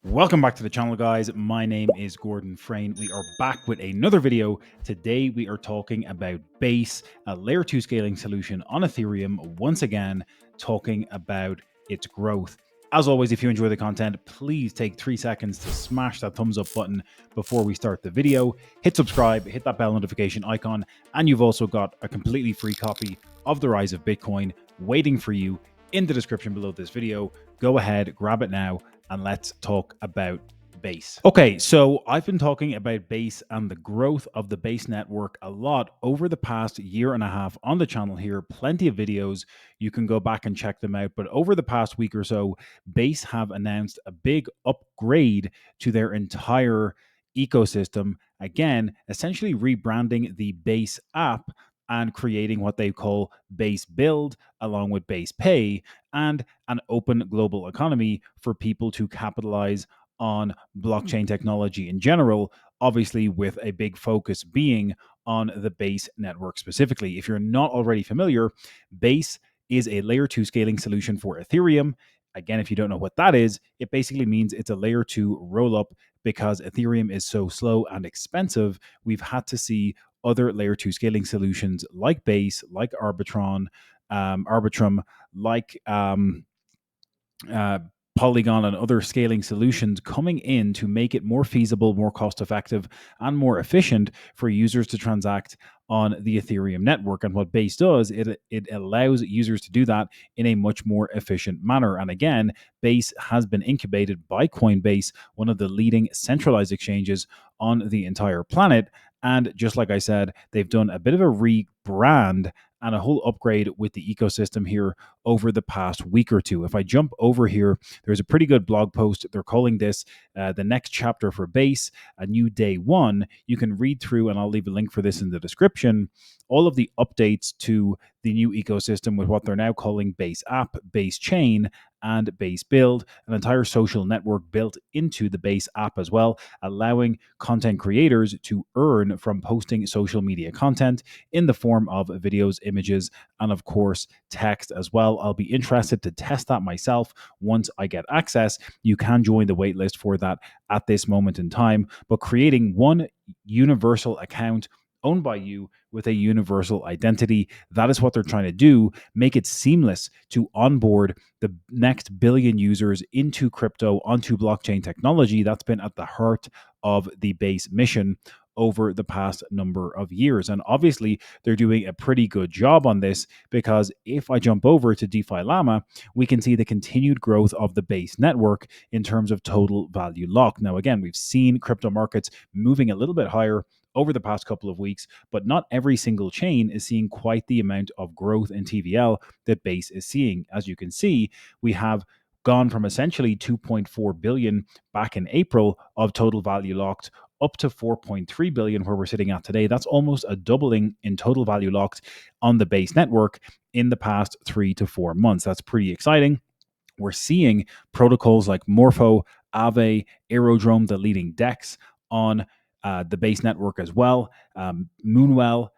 Welcome back to the channel, guys. My name is Gordon Frayne. We are back with another video. Today we are talking about Base, a layer 2 scaling solution on Ethereum, once again talking about its growth. As always, if you enjoy the content, please take 3 seconds to smash that thumbs up button before we start the video. Hit subscribe, hit that bell notification icon, and you've also got a completely free copy of The Rise of Bitcoin waiting for you in the description below this video. Go ahead, grab it now, and let's talk about Base. Okay, so I've been talking about Base and the growth of the Base network a lot over the past year and a half on the channel here. Plenty of videos. You can go back and check them out. But over the past week or so, Base have announced a big upgrade to their entire ecosystem. Again, essentially rebranding the Base app and creating what they call Base Build along with Base Pay and an open global economy for people to capitalize on blockchain technology in general, obviously with a big focus being on the Base network specifically. If you're not already familiar, Base is a layer 2 scaling solution for Ethereum. Again, if you don't know what that is, it basically means it's a layer 2 roll up. Because Ethereum is so slow and expensive, we've had to see other layer 2 scaling solutions like Base, like Arbitrum, like Polygon and other scaling solutions coming in to make it more feasible, more cost effective, and more efficient for users to transact on the Ethereum network. And what Base does, it allows users to do that in a much more efficient manner. And again, Base has been incubated by Coinbase, one of the leading centralized exchanges on the entire planet. And just like I said, they've done a bit of a rebrand and a whole upgrade with the ecosystem here over the past week or two. If I jump over here, there's a pretty good blog post. They're calling this the next chapter for Base, a new day one. You can read through, and I'll leave a link for this in the description, all of the updates to the new ecosystem with what they're now calling Base App, Base Chain, and Base Build, an entire social network built into the Base app as well, allowing content creators to earn from posting social media content in the form of videos, images, and of course, text as well. I'll be interested to test that myself once I get access. You can join the waitlist for that at this moment in time, but creating one universal account owned by you with a universal identity. That is what they're trying to do. Make it seamless to onboard the next billion users into crypto, onto blockchain technology. That's been at the heart of the Base mission over the past number of years. And obviously, they're doing a pretty good job on this because if I jump over to DeFi Llama, we can see the continued growth of the Base network in terms of total value locked. Now, again, we've seen crypto markets moving a little bit higher over the past couple of weeks, but not every single chain is seeing quite the amount of growth in TVL that Base is seeing. As you can see, we have gone from essentially 2.4 billion back in April of total value locked up to 4.3 billion where we're sitting at today. That's almost a doubling in total value locked on the Base network in the past 3 to 4 months. That's pretty exciting. We're seeing protocols like Morpho, Aave, Aerodrome, the leading DEX on the Base network as well. Moonwell,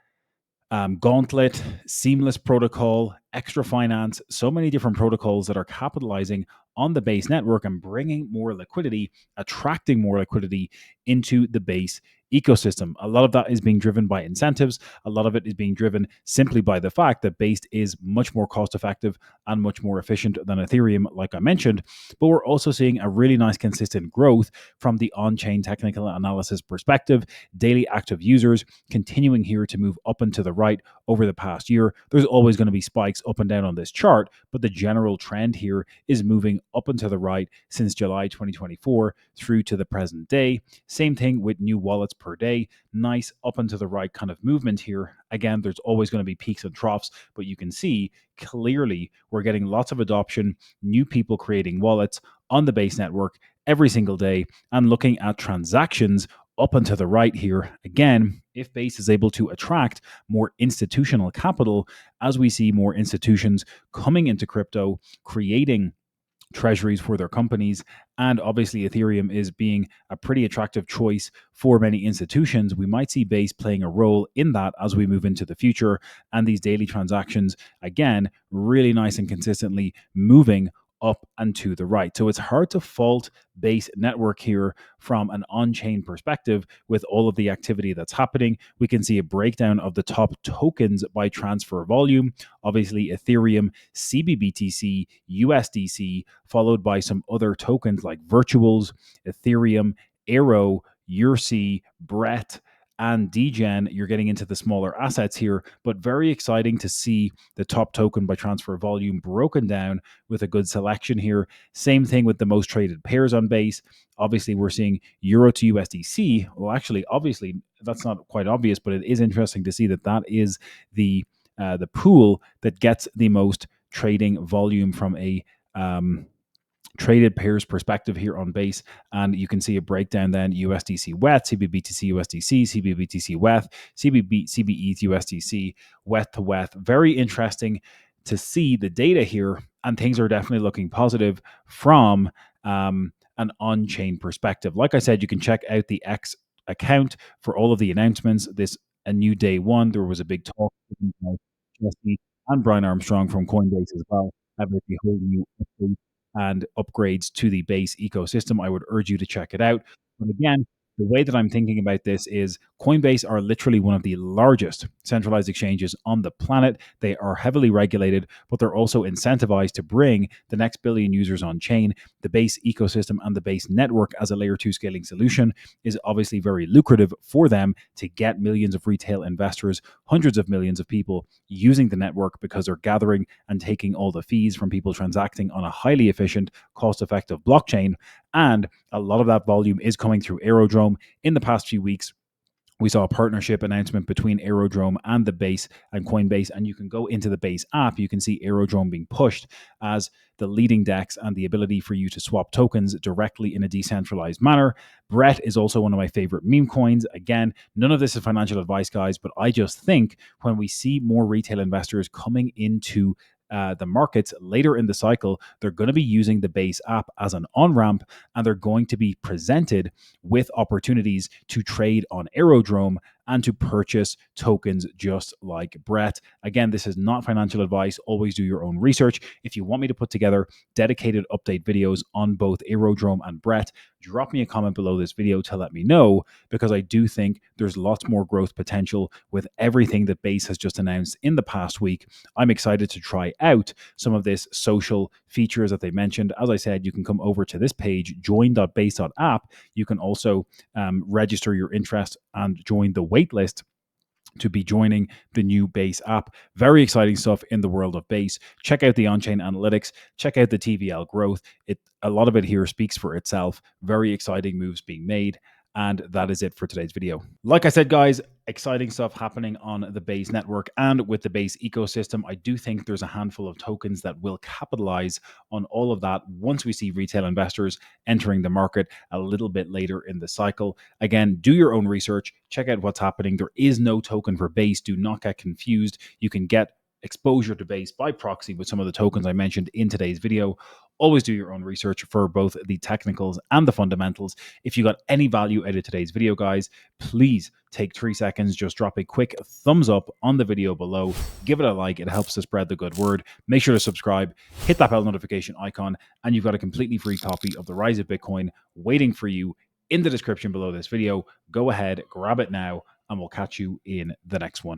Gauntlet, Seamless Protocol, Extra Finance, so many different protocols that are capitalizing on the Base network and bringing more liquidity, attracting more liquidity into the Base ecosystem. A lot of that is being driven by incentives. A lot of it is being driven simply by the fact that Base is much more cost effective and much more efficient than Ethereum, like I mentioned. But we're also seeing a really nice consistent growth from the on-chain technical analysis perspective. Daily active users continuing here to move up and to the right over the past year. There's always going to be spikes up and down on this chart, but the general trend here is moving up and to the right since July 2024 through to the present day. Same thing with new wallets per day. Nice up and to the right kind of movement here. Again, there's always going to be peaks and troughs, but you can see clearly we're getting lots of adoption, new people creating wallets on the Base network every single day, and looking at transactions up and to the right here. Again, if Base is able to attract more institutional capital, as we see more institutions coming into crypto, creating treasuries for their companies, and obviously Ethereum is being a pretty attractive choice for many institutions, we might see Base playing a role in that as we move into the future. And these daily transactions, again, really nice and consistently moving up and to the right. So it's hard to fault Base network here from an on-chain perspective with all of the activity that's happening. We can see a breakdown of the top tokens by transfer volume. Obviously, Ethereum, CBBTC, USDC, followed by some other tokens like Virtuals, Ethereum, Arrow, URC, Brett, and DGen. You're getting into the smaller assets here, but very exciting to see the top token by transfer volume broken down with a good selection here. Same thing with the most traded pairs on Base. Obviously, we're seeing Euro to USDC. Well, actually, obviously, that's not quite obvious, but it is interesting to see that that is the pool that gets the most trading volume from a traded pairs perspective here on Base. And you can see a breakdown then: USDC WETH, CBBTC USDC, CBBTC WETH, CBETH USDC, WETH to WETH. Very interesting to see the data here, and things are definitely looking positive from an on-chain perspective. Like I said, you can check out the X account for all of the announcements. This a new day one. There was a big talk with Jesse and Brian Armstrong from Coinbase as well about the whole new update and upgrades to the Base ecosystem. I would urge you to check it out. But again, the way that I'm thinking about this is Coinbase are literally one of the largest centralized exchanges on the planet. They are heavily regulated, but they're also incentivized to bring the next billion users on chain. The Base ecosystem and the Base network as a layer 2 scaling solution is obviously very lucrative for them to get millions of retail investors, hundreds of millions of people using the network, because they're gathering and taking all the fees from people transacting on a highly efficient, cost-effective blockchain. And a lot of that volume is coming through Aerodrome. In the past few weeks, we saw a partnership announcement between Aerodrome and the Base and Coinbase, and you can go into the Base app. You can see Aerodrome being pushed as the leading DEX and the ability for you to swap tokens directly in a decentralized manner. Brett is also one of my favorite meme coins. Again, none of this is financial advice, guys, but I just think when we see more retail investors coming into the markets later in the cycle, they're going to be using the Base app as an on-ramp, and they're going to be presented with opportunities to trade on Aerodrome and to purchase tokens just like Brett. Again, this is not financial advice. Always do your own research. If you want me to put together dedicated update videos on both Aerodrome and Brett, drop me a comment below this video to let me know, because I do think there's lots more growth potential with everything that Base has just announced in the past week. I'm excited to try out some of this social features that they mentioned. As I said, you can come over to this page, join.base.app. You can also register your interest and join the waitlist to be joining the new Base app. Very exciting stuff in the world of Base. Check out the on-chain analytics. Check out the TVL growth. A lot of it here speaks for itself. Very exciting moves being made. And that is it for today's video. Like I said, guys, exciting stuff happening on the Base network and with the Base ecosystem. I do think there's a handful of tokens that will capitalize on all of that once we see retail investors entering the market a little bit later in the cycle. Again, do your own research. Check out what's happening. There is no token for Base. Do not get confused. You can get exposure to Base by proxy with some of the tokens I mentioned in today's video. Always do your own research for both the technicals and the fundamentals. If you got any value out of today's video, guys, please take 3 seconds, just drop a quick thumbs up on the video below. Give it a like. It helps to spread the good word. Make sure to subscribe, hit that bell notification icon, and you've got a completely free copy of The Rise of Bitcoin waiting for you in the description below this video. Go ahead, grab it now, and we'll catch you in the next one.